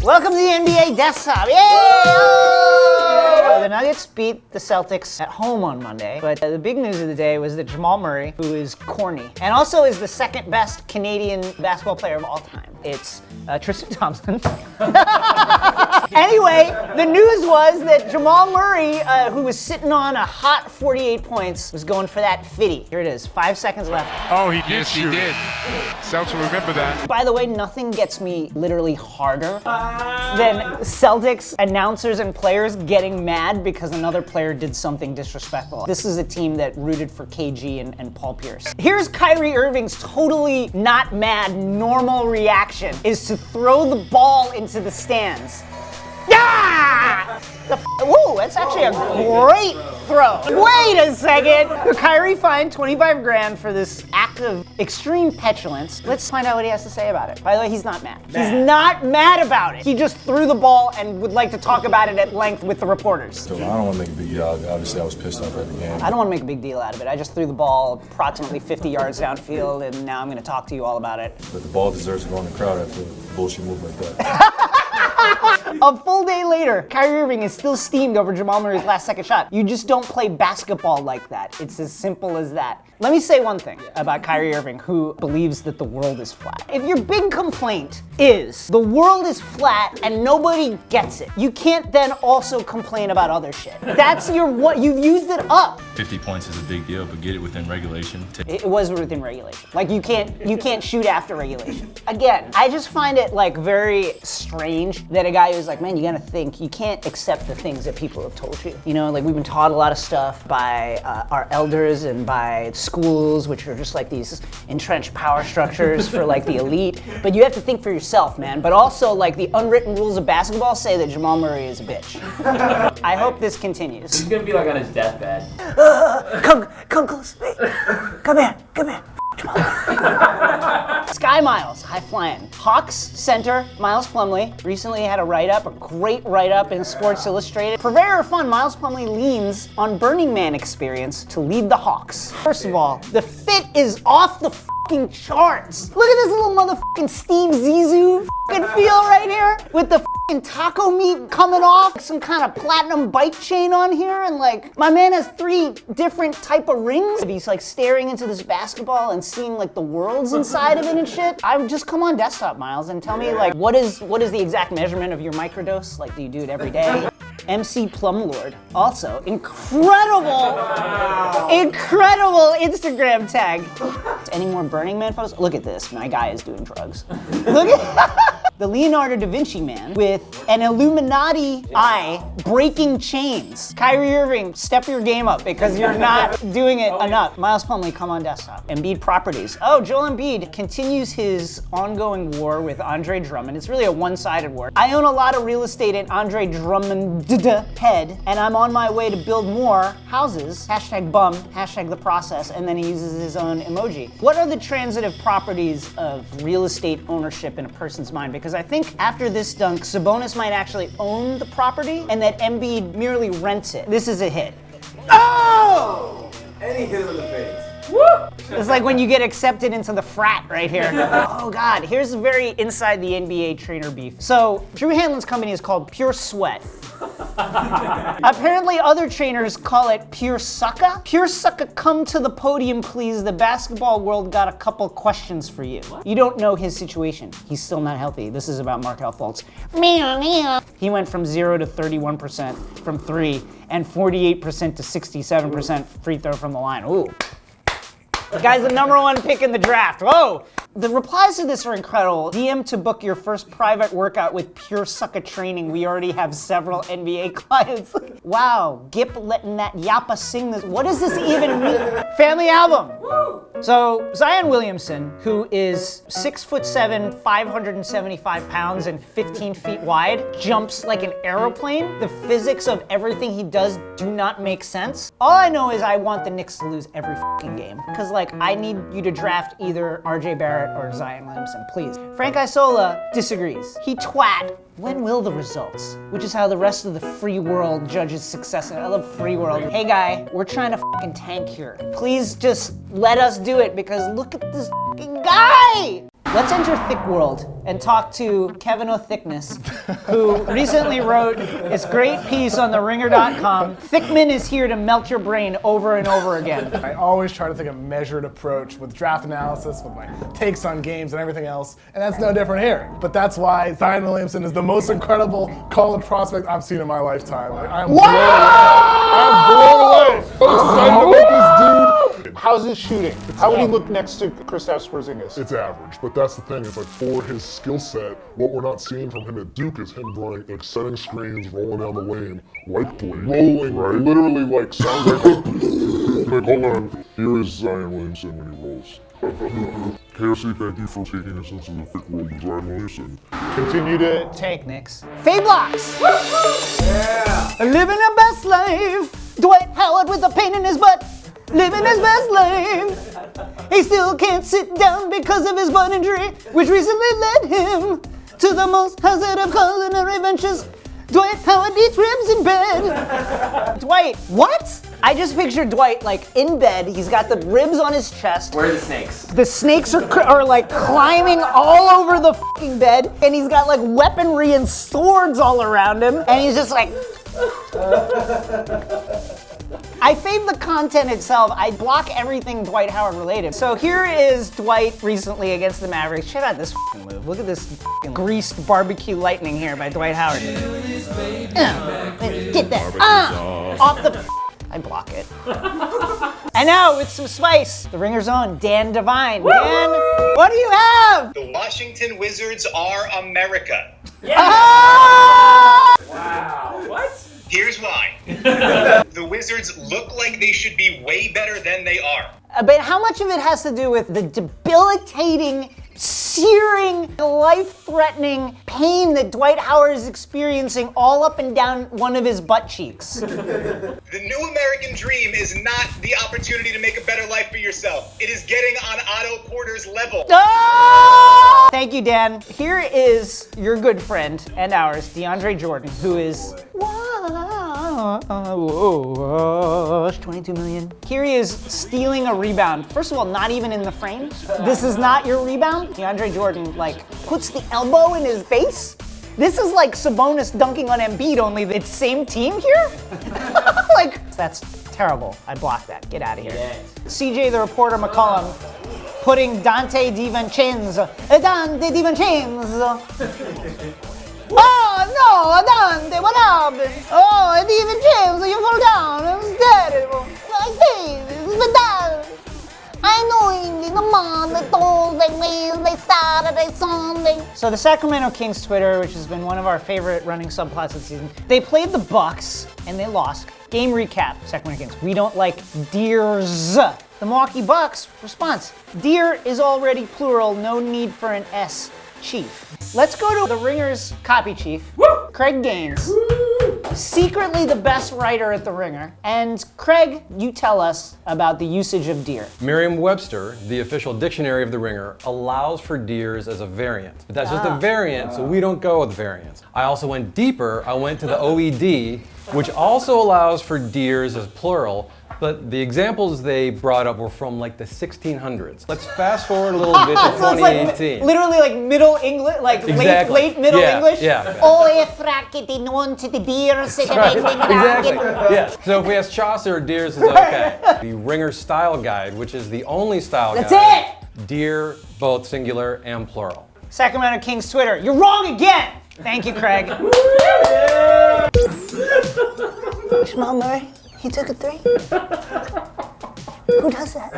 Welcome to the NBA Desktop. Yay! The Nuggets beat the Celtics at home on Monday, but the big news of the day was that Jamal Murray, who is corny, and also is the second best Canadian basketball player of all time. It's Tristan Thompson. Anyway, the news was that Jamal Murray, who was sitting on a hot 48 points, was going for that 50. Here it is, 5 seconds left. Oh, he did shoot. He did. Celtics will remember that. By the way, nothing gets me literally harder than Celtics announcers and players getting mad because another player did something disrespectful. This is a team that rooted for KG and Paul Pierce. Here's Kyrie Irving's totally not mad, normal reaction, is to throw the ball into the stands. Yeah! Whoa, that's actually a great throw. Wait a second. Kyrie fined 25 grand for this act of extreme petulance. Let's find out what he has to say about it. By the way, he's not mad. He's not mad about it. He just threw the ball and would like to talk about it at length with the reporters. So I don't want to make a big deal. Obviously, I was pissed off at the game. I don't want to make a big deal out of it. I just threw the ball approximately 50 yards downfield, and now I'm going to talk to you all about it. But the ball deserves to go in the crowd after a bullshit move like that. A full day later, Kyrie Irving is still steamed over Jamal Murray's last second shot. You just don't play basketball like that. It's as simple as that. Let me say one thing about Kyrie Irving, who believes that the world is flat. If your big complaint is the world is flat and nobody gets it, you can't then also complain about other shit. That's you've used it up. 50 points is a big deal, but get it within regulation. It was within regulation. Like you can't shoot after regulation. Again, I just find it like very strange that a guy who's like, man, you gotta think, you can't accept the things that people have told you. You know, like we've been taught a lot of stuff by our elders and by schools, which are just like these entrenched power structures for like the elite. But you have to think for yourself, man. But also like the unwritten rules of basketball say that Jamal Murray is a bitch. I hope this continues. He's gonna be like on his deathbed. Come close. Come here. Sky Miles, high flying. Hawks center, Miles Plumlee, recently had a great write-up in Sports Illustrated. Purveyor of fun, Miles Plumlee leans on Burning Man experience to lead the Hawks. First of all, the fit is off the fucking charts. Look at this little motherfucking Steve Zissou fucking feel right here with the fucking taco meat coming off, some kind of platinum bike chain on here, and like my man has 3 different type of rings. He's like staring into this basketball and seeing like the worlds inside of it and shit. I would just come on Desktop, Miles, and tell me like what is the exact measurement of your microdose? Like, do you do it every day? MC Plumlord, also incredible Instagram tag. Any more Burning Man photos? Look at this, my guy is doing drugs. Look at the Leonardo da Vinci man with an Illuminati eye breaking chains. Kyrie Irving, step your game up because you're not doing it enough. Miles Plumlee, come on Desktop. Embiid properties. Oh, Joel Embiid continues his ongoing war with Andre Drummond. It's really a one-sided war. I own a lot of real estate in Andre Drummond head, and I'm on my way to build more houses. Hashtag bum, hashtag the process, and then he uses his own emoji. What are the transitive properties of real estate ownership in a person's mind? Because I think after this dunk, Sabonis might actually own the property and that Embiid merely rents it. This is a hit. Oh! And he hit him in the face. Woo! It's like when you get accepted into the frat right here. Oh God, here's very inside the NBA trainer beef. So Drew Hanlon's company is called Pure Sweat. Apparently other trainers call it Pure Sucka. Pure Sucka, come to the podium please. The basketball world got a couple questions for you. What? You don't know his situation. He's still not healthy. This is about Markelle Fultz. He went from 0 to 31% from 3 and 48% to 67% free throw from the line. Ooh. The guy's the #1 pick in the draft. Whoa! The replies to this are incredible. DM to book your first private workout with Pure Sucka Training. We already have several NBA clients. Wow, Gip letting that yappa sing this. What does this even mean? Family album. So Zion Williamson, who is 6'7", 575 pounds, and 15 feet wide, jumps like an aeroplane. The physics of everything he does do not make sense. All I know is I want the Knicks to lose every fucking game. Because like, I need you to draft either RJ Barrett or Zion Williamson, please. Frank Isola disagrees. He twat. When will the results? Which is how the rest of the free world judges success. I love free world. Hey guy, we're trying to fucking tank here. Please just let us do it because look at this fucking guy! Let's enter Thick World and talk to Kevin O'Thickness, who recently wrote this great piece on theringer.com. Thickman is here to melt your brain over and over again. I always try to take a measured approach with draft analysis, with my takes on games and everything else, and that's no different here. But that's why Zion Williamson is the most incredible college prospect I've seen in my lifetime. I'm blown away. I'm blown away. How's his shooting? How would he look next to Kristaps Porzingis? It's average, but that's the thing. It's like for his skill set, what we're not seeing from him at Duke is him running, like setting screens, rolling down the lane, like Blake. Rolling, right? Literally, like sounds like. Like, hold on. Here is Zion Williamson when he rolls. KOC, thank you for taking us into the thick world of Zion Williamson. Continue to Take Knicks. Fade blocks. Yeah. Living a best life. Dwight Howard with a pain in his butt. Living his best life. He still can't sit down because of his butt injury, which recently led him to the most hazard of culinary ventures. Dwight Howard eats ribs in bed. Dwight, what? I just pictured Dwight like in bed. He's got the ribs on his chest. Where are the snakes? The snakes are like climbing all over the fucking bed, and he's got like weaponry and swords all around him, and he's just like. I fave the content itself. I block everything Dwight Howard related. So here is Dwight recently against the Mavericks. Check out this fucking move. Look at this fucking greased barbecue lightning here by Dwight Howard. Get that off the. I block it. And now with some spice, the Ringer's own Dan Devine. Dan, what do you have? The Washington Wizards are America. Ah! Wow. What? Here's why. The Wizards look like they should be way better than they are. But how much of it has to do with the debilitating, searing, life-threatening pain that Dwight Howard is experiencing all up and down one of his butt cheeks? The new American dream is not the opportunity to make a better life for yourself. It is getting on Otto Porter's level. Oh! Thank you, Dan. Here is your good friend and ours, DeAndre Jordan, who is 22 million. Here he is stealing a rebound. First of all, not even in the frame. This is not your rebound. DeAndre Jordan, like, puts the elbow in his face. This is like Sabonis dunking on Embiid, only it's same team here? Like, that's terrible. I blocked that. Get out of here. Yes. CJ the reporter McCollum putting Dante DiVincenzo. Dante DiVincenzo. Oh no, Dante, what happened? Oh, DiVincenzo, you fall down. It was terrible. I know the Monday, Thursday, Wednesday, Saturday, Sunday. So the Sacramento Kings Twitter, which has been one of our favorite running subplots this season, they played the Bucks and they lost. Game recap, Sacramento Kings. We don't like deers. The Milwaukee Bucks response. Deer is already plural, no need for an S. Chief. Let's go to the Ringer's copy chief, Craig Gaines. Secretly the best writer at the Ringer. And Craig, you tell us about the usage of deer. Merriam-Webster, the official dictionary of the Ringer, allows for deers as a variant. But that's just a variant, so we don't go with variants. I also went deeper. I went to the OED, which also allows for deers as plural. But the examples they brought up were from like the 1600s. Let's fast forward a little bit to 2018. Like, literally like Middle English, like Exactly. late Middle English. Yeah. Oh, frackety non to the deers. Right. Exactly. Yeah. So if we ask Chaucer, deers is okay. The Ringer Style Guide, which is the only style That's guide. Deer, both singular and plural. Sacramento Kings Twitter, you're wrong again. Thank you, Craig. Jamal Murray, he took a 3. Who does that?